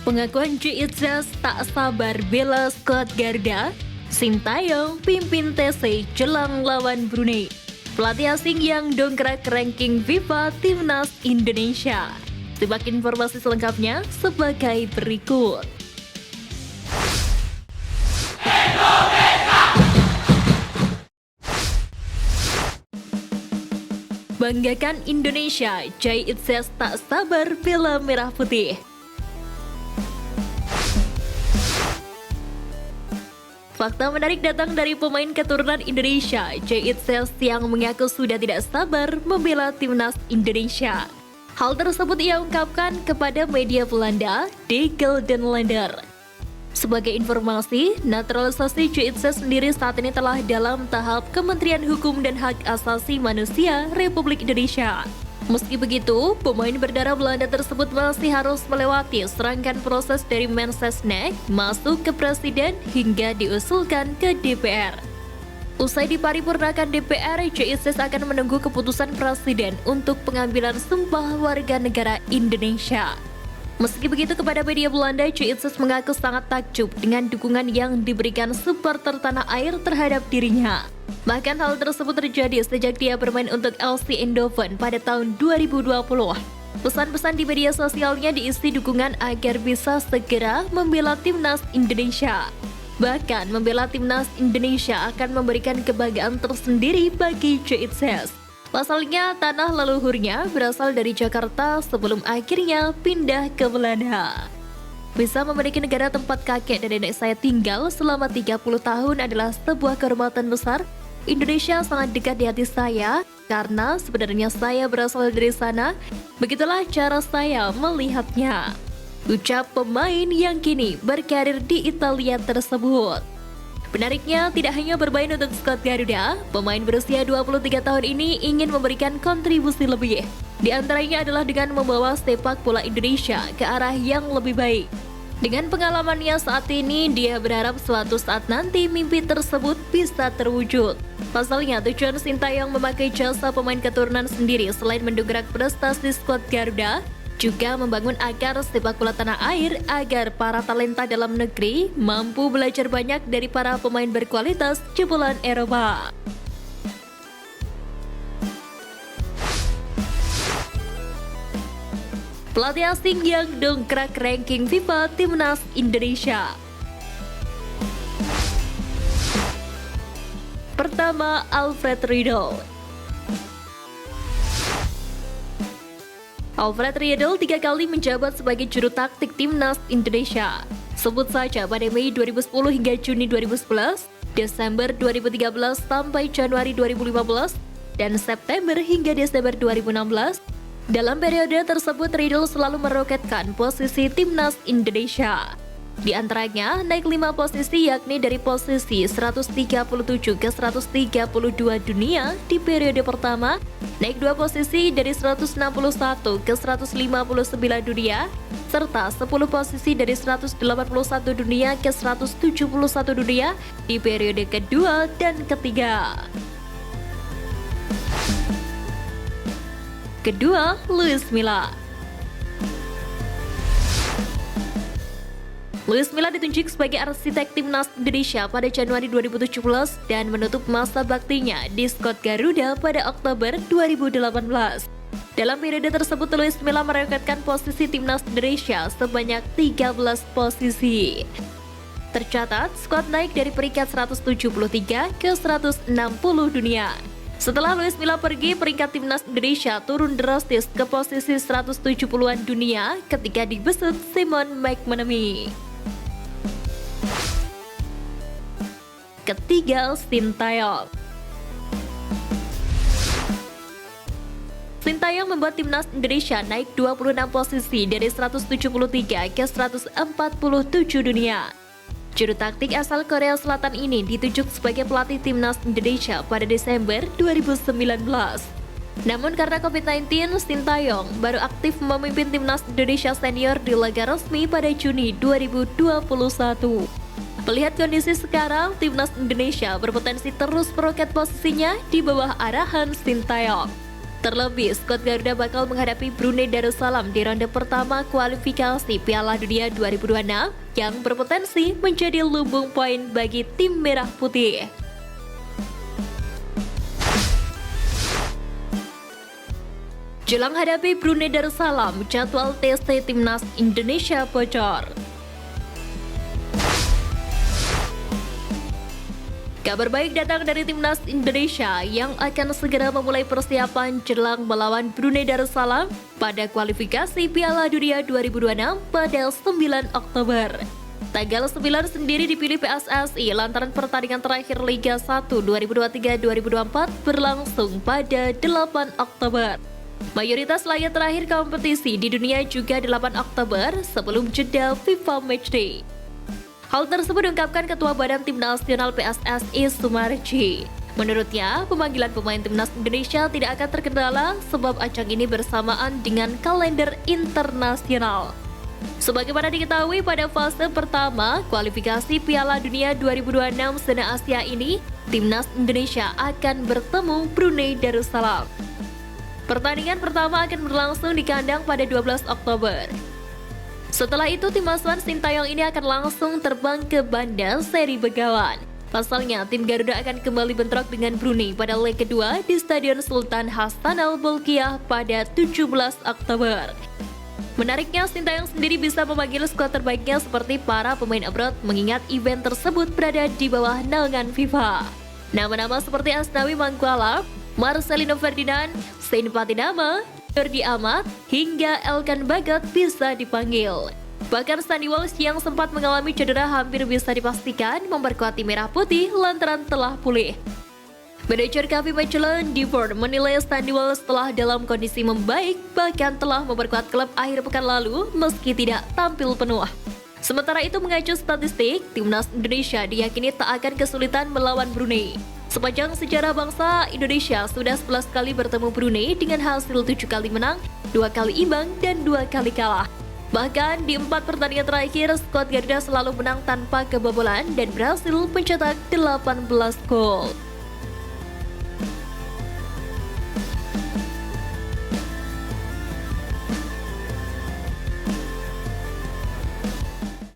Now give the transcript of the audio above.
Pengakuan J.Itzes tak sabar bela skuad Garuda, Sintayong pimpin TC jelang lawan Brunei. Pelatih asing yang dongkrak ranking FIFA Timnas Indonesia. Simak informasi selengkapnya sebagai berikut. Banggakan Indonesia, J.Itzes tak sabar bela merah putih. Fakta menarik datang dari pemain keturunan Indonesia, J.Itzes yang mengaku sudah tidak sabar membela timnas Indonesia. Hal tersebut ia ungkapkan kepada media Belanda, De Gelderlander. Sebagai informasi, naturalisasi J.Itzes sendiri saat ini telah dalam tahap Kementerian Hukum dan Hak Asasi Manusia Republik Indonesia. Meski begitu, pemain berdarah Belanda tersebut masih harus melewati serangkaian proses dari Mensesnek masuk ke Presiden hingga diusulkan ke DPR. Usai diparipurnakan DPR, J.Itzes akan menunggu keputusan Presiden untuk pengambilan sumpah warga negara Indonesia. Meski begitu, kepada media Belanda, J.Itzes mengaku sangat takjub dengan dukungan yang diberikan supporter tanah air terhadap dirinya. Bahkan hal tersebut terjadi sejak dia bermain untuk LC Eindhoven pada tahun 2020. Pesan-pesan di media sosialnya diisi dukungan agar bisa segera membela timnas Indonesia. Bahkan membela timnas Indonesia akan memberikan kebanggaan tersendiri bagi J.Itzes. Pasalnya tanah leluhurnya berasal dari Jakarta sebelum akhirnya pindah ke Belanda. Bisa memiliki negara tempat kakek dan nenek saya tinggal selama 30 tahun adalah sebuah kehormatan besar. Indonesia sangat dekat di hati saya karena sebenarnya saya berasal dari sana. Begitulah cara saya melihatnya, ucap pemain yang kini berkarir di Italia tersebut. Menariknya, tidak hanya bermain untuk skuad Garuda, pemain berusia 23 tahun ini ingin memberikan kontribusi lebih. Di antaranya adalah dengan membawa sepak bola Indonesia ke arah yang lebih baik. Dengan pengalamannya saat ini, dia berharap suatu saat nanti mimpi tersebut bisa terwujud. Pasalnya, tujuan Sintayong memakai jasa pemain keturunan sendiri selain mendongkrak prestasi skuad Garuda, juga membangun akar sepak bola tanah air agar para talenta dalam negeri mampu belajar banyak dari para pemain berkualitas jebolan Eropa. Pelatih asing yang dongkrak ranking FIFA Timnas Indonesia. Pertama, Alfred Riedel. Alfred Riedel 3 kali menjabat sebagai juru taktik Timnas Indonesia. Sebut saja pada Mei 2010 hingga Juni 2011, Desember 2013 sampai Januari 2015, dan September hingga Desember 2016. Dalam periode tersebut, Riedel selalu meroketkan posisi Timnas Indonesia. Di antaranya, naik 5 posisi yakni dari posisi 137 ke 132 dunia di periode pertama, naik 2 posisi dari 161 ke 159 dunia, serta 10 posisi dari 181 dunia ke 171 dunia di periode kedua dan ketiga. Kedua, Luis Milla. Luis Milla ditunjuk sebagai arsitek Timnas Indonesia pada Januari 2017 dan menutup masa baktinya di skuad Garuda pada Oktober 2018. Dalam periode tersebut, Luis Milla merekatkan posisi Timnas Indonesia sebanyak 13 posisi. Tercatat, skuad naik dari peringkat 173 ke 160 dunia. Setelah Luis Milla pergi, peringkat Timnas Indonesia turun drastis ke posisi 170-an dunia ketika dibesut Simon McManamy. Ketiga, Sintayong. Sintayong membuat Timnas Indonesia naik 26 posisi dari 173 ke 147 dunia. Juru taktik asal Korea Selatan ini ditunjuk sebagai pelatih Timnas Indonesia pada Desember 2019. Namun karena COVID-19, Sintayong baru aktif memimpin Timnas Indonesia senior di laga resmi pada Juni 2021. Melihat kondisi sekarang, Timnas Indonesia berpotensi terus meroket posisinya di bawah arahan Sintayong. Terlebih, skuad Garuda bakal menghadapi Brunei Darussalam di ronde pertama kualifikasi Piala Dunia 2026 yang berpotensi menjadi lumbung poin bagi tim Merah Putih. Jelang hadapi Brunei Darussalam, jadwal tes Timnas Indonesia bocor. Kabar baik datang dari Timnas Indonesia yang akan segera memulai persiapan jelang melawan Brunei Darussalam pada kualifikasi Piala Dunia 2026 pada 9 Oktober. Tanggal 9 sendiri dipilih PSSI lantaran pertandingan terakhir Liga 1 2023-2024 berlangsung pada 8 Oktober. Mayoritas laga terakhir kompetisi di dunia juga 8 Oktober sebelum jeda FIFA Matchday. Hal tersebut diungkapkan Ketua Badan Tim Nasional PSSI Sumarji. Menurutnya, pemanggilan pemain Timnas Indonesia tidak akan terkendala sebab ajang ini bersamaan dengan kalender internasional. Sebagaimana diketahui pada fase pertama kualifikasi Piala Dunia 2026 zona Asia ini, Timnas Indonesia akan bertemu Brunei Darussalam. Pertandingan pertama akan berlangsung di kandang pada 12 Oktober. Setelah itu, tim asuhan Sintayong ini akan langsung terbang ke Banda Seri Begawan. Pasalnya, tim Garuda akan kembali bentrok dengan Brunei pada leg kedua di Stadion Sultan Hassanal Bolkiah pada 17 Oktober. Menariknya, Sintayong sendiri bisa memanggil skuad terbaiknya seperti para pemain abroad mengingat event tersebut berada di bawah naungan FIFA. Nama-nama seperti Asnawi Mangkualam, Marcelino Ferdinand, Zain Patinama, Jordi Amat, hingga Elkan Bagot bisa dipanggil. Bahkan Sandy Walsh yang sempat mengalami cedera hampir bisa dipastikan memperkuat tim Merah Putih lantaran telah pulih. Manajer Kavi Mechelen Divort menilai Sandy Walsh telah dalam kondisi membaik, bahkan telah memperkuat klub akhir pekan lalu meski tidak tampil penuh. Sementara itu mengacu statistik, Timnas Indonesia diyakini tak akan kesulitan melawan Brunei. Sepanjang sejarah bangsa, Indonesia sudah 11 kali bertemu Brunei dengan hasil 7 kali menang, 2 kali imbang, dan 2 kali kalah. Bahkan di 4 pertandingan terakhir, skuad Garuda selalu menang tanpa kebobolan dan berhasil mencetak 18 gol.